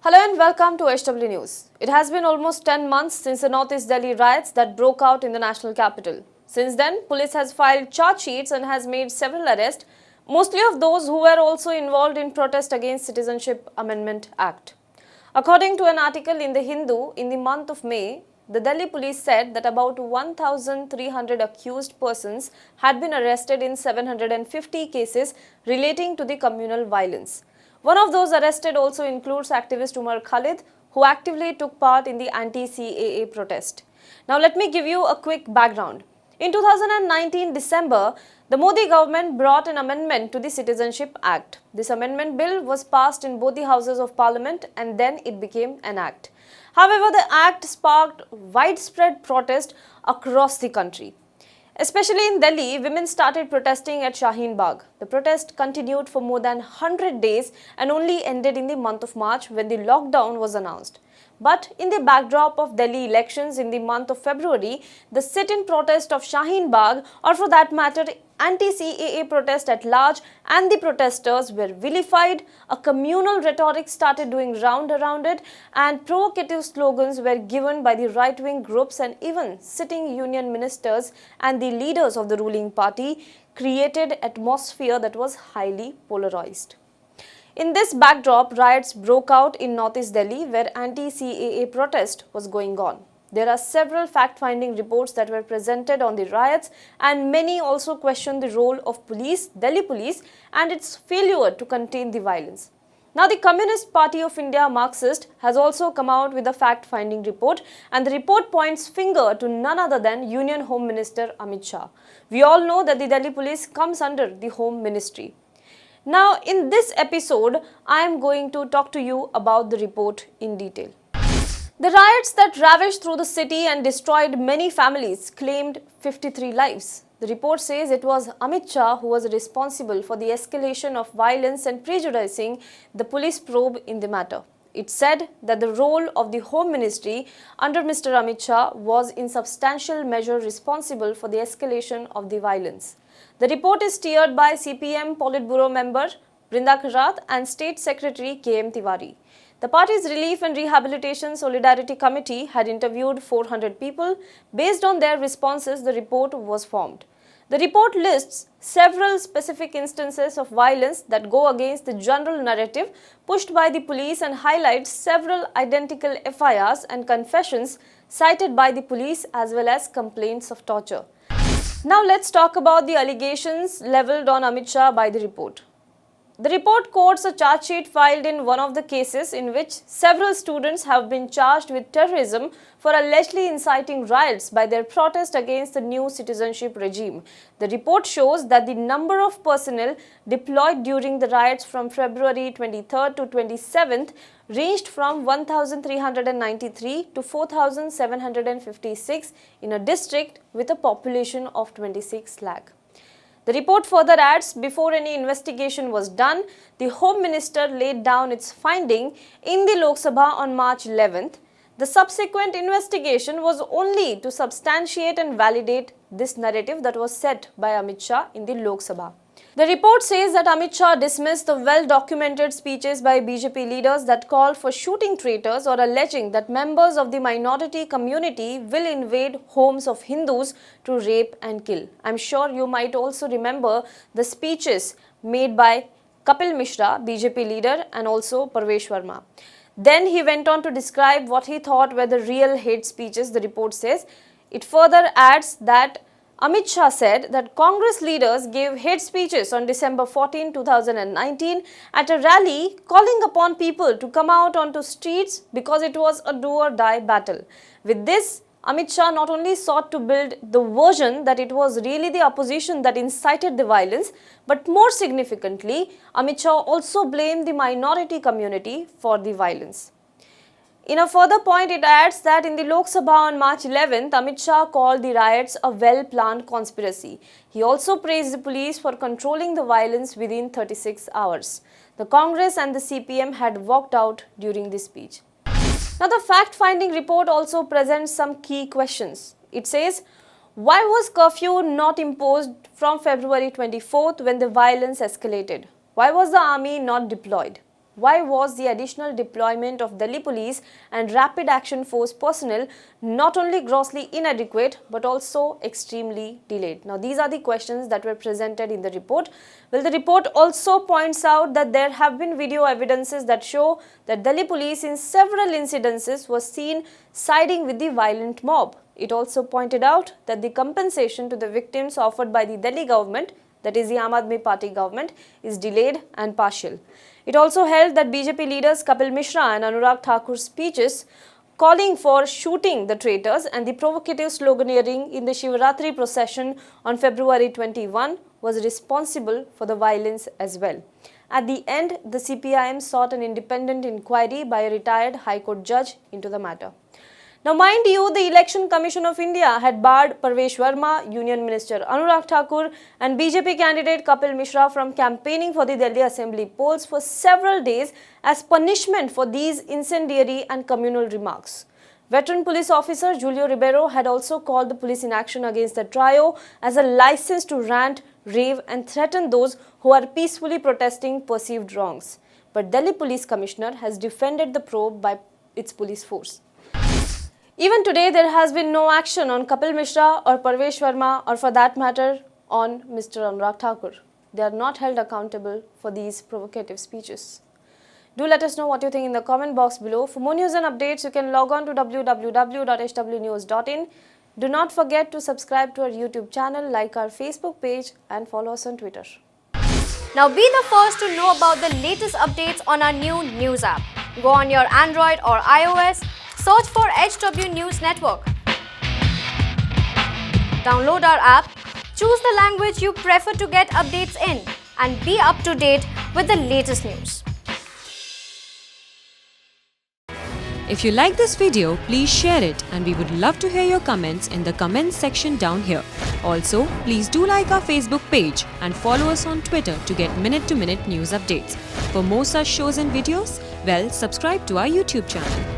Hello and welcome to HW News. It has been almost 10 months since the Northeast Delhi riots that broke out in the national capital. Since then, police has filed charge sheets and has made several arrests, mostly of those who were also involved in protest against Citizenship Amendment Act. According to an article in The Hindu, in the month of May, the Delhi police said that about 1,300 accused persons had been arrested in 750 cases relating to the communal violence. One of those arrested also includes activist Umar Khalid, who actively took part in the anti-CAA protest. Now let me give you a quick background. In 2019 December, the Modi government brought an amendment to the Citizenship Act. This amendment bill was passed in both the houses of parliament and then it became an act. However, the act sparked widespread protest across the country. Especially in Delhi, women started protesting at Shaheen Bagh. The protest continued for more than 100 days and only ended in the month of March when the lockdown was announced. But in the backdrop of Delhi elections in the month of February, the sit-in protest of Shaheen Bagh, or for that matter, anti-CAA protest at large, and the protesters were vilified, a communal rhetoric started doing round around it, and provocative slogans were given by the right-wing groups, and even sitting union ministers and the leaders of the ruling party created atmosphere that was highly polarized. In this backdrop, riots broke out in Northeast Delhi where anti-CAA protest was going on. There are several fact-finding reports that were presented on the riots, and many also questioned the role of police, Delhi police, and its failure to contain the violence. Now, the Communist Party of India, Marxist, has also come out with a fact-finding report, and the report points finger to none other than Union Home Minister Amit Shah. We all know that the Delhi police comes under the Home Ministry. Now, in this episode, I am going to talk to you about the report in detail. The riots that ravaged through the city and destroyed many families claimed 53 lives. The report says it was Amit Shah who was responsible for the escalation of violence and prejudicing the police probe in the matter. It said that the role of the Home Ministry under Mr. Amit Shah was in substantial measure responsible for the escalation of the violence. The report is steered by CPM Politburo member Brinda Karat and State Secretary KM Tiwari. The party's Relief and Rehabilitation Solidarity Committee had interviewed 400 people. Based on their responses, the report was formed. The report lists several specific instances of violence that go against the general narrative pushed by the police and highlights several identical FIRs and confessions cited by the police as well as complaints of torture. Now let's talk about the allegations leveled on Amit Shah by the report. The report quotes a charge sheet filed in one of the cases in which several students have been charged with terrorism for allegedly inciting riots by their protest against the new citizenship regime. The report shows that the number of personnel deployed during the riots from February 23rd to 27th ranged from 1,393 to 4,756 in a district with a population of 26 lakh. The report further adds, before any investigation was done, the Home Minister laid down its finding in the Lok Sabha on March 11th. The subsequent investigation was only to substantiate and validate this narrative that was set by Amit Shah in the Lok Sabha. The report says that Amit Shah dismissed the well-documented speeches by BJP leaders that called for shooting traitors or alleging that members of the minority community will invade homes of Hindus to rape and kill. I'm sure you might also remember the speeches made by Kapil Mishra, BJP leader, and also Parvesh Verma. Then he went on to describe what he thought were the real hate speeches, the report says. It further adds that Amit Shah said that Congress leaders gave hate speeches on December 14, 2019 at a rally calling upon people to come out onto streets because it was a do-or-die battle. With this, Amit Shah not only sought to build the version that it was really the opposition that incited the violence, but more significantly, Amit Shah also blamed the minority community for the violence. In a further point, it adds that in the Lok Sabha on March 11th, Amit Shah called the riots a well-planned conspiracy. He also praised the police for controlling the violence within 36 hours. The Congress and the CPM had walked out during this speech. Now, the fact-finding report also presents some key questions. It says, why was curfew not imposed from February 24th when the violence escalated? Why was the army not deployed? Why was the additional deployment of Delhi police and rapid action force personnel not only grossly inadequate but also extremely delayed? Now, these are the questions that were presented in the report. Well, the report also points out that there have been video evidences that show that Delhi police in several incidences was seen siding with the violent mob. It also pointed out that the compensation to the victims offered by the Delhi government, that is the Aam Aadmi Party government, is delayed and partial. It also held that BJP leaders Kapil Mishra and Anurag Thakur's speeches calling for shooting the traitors and the provocative sloganeering in the Shivratri procession on February 21 was responsible for the violence as well. At the end, the CPIM sought an independent inquiry by a retired High Court judge into the matter. Now, mind you, the Election Commission of India had barred Parvesh Verma, Union Minister Anurag Thakur and BJP candidate Kapil Mishra from campaigning for the Delhi Assembly polls for several days as punishment for these incendiary and communal remarks. Veteran police officer Julio Ribeiro had also called the police inaction against the trio as a license to rant, rave and threaten those who are peacefully protesting perceived wrongs. But Delhi Police Commissioner has defended the probe by its police force. Even today, there has been no action on Kapil Mishra or Parvesh Verma or for that matter on Mr. Anurag Thakur. They are not held accountable for these provocative speeches. Do let us know what you think in the comment box below. For more news and updates, you can log on to www.hwnews.in. Do not forget to subscribe to our YouTube channel, like our Facebook page and follow us on Twitter. Now be the first to know about the latest updates on our new news app. Go on your Android or iOS. Search for HW News Network. Download our app, choose the language you prefer to get updates in, and be up to date with the latest news. If you like this video, please share it and we would love to hear your comments in the comments section down here. Also, please do like our Facebook page and follow us on Twitter to get minute-to-minute news updates. For more such shows and videos, well, subscribe to our YouTube channel.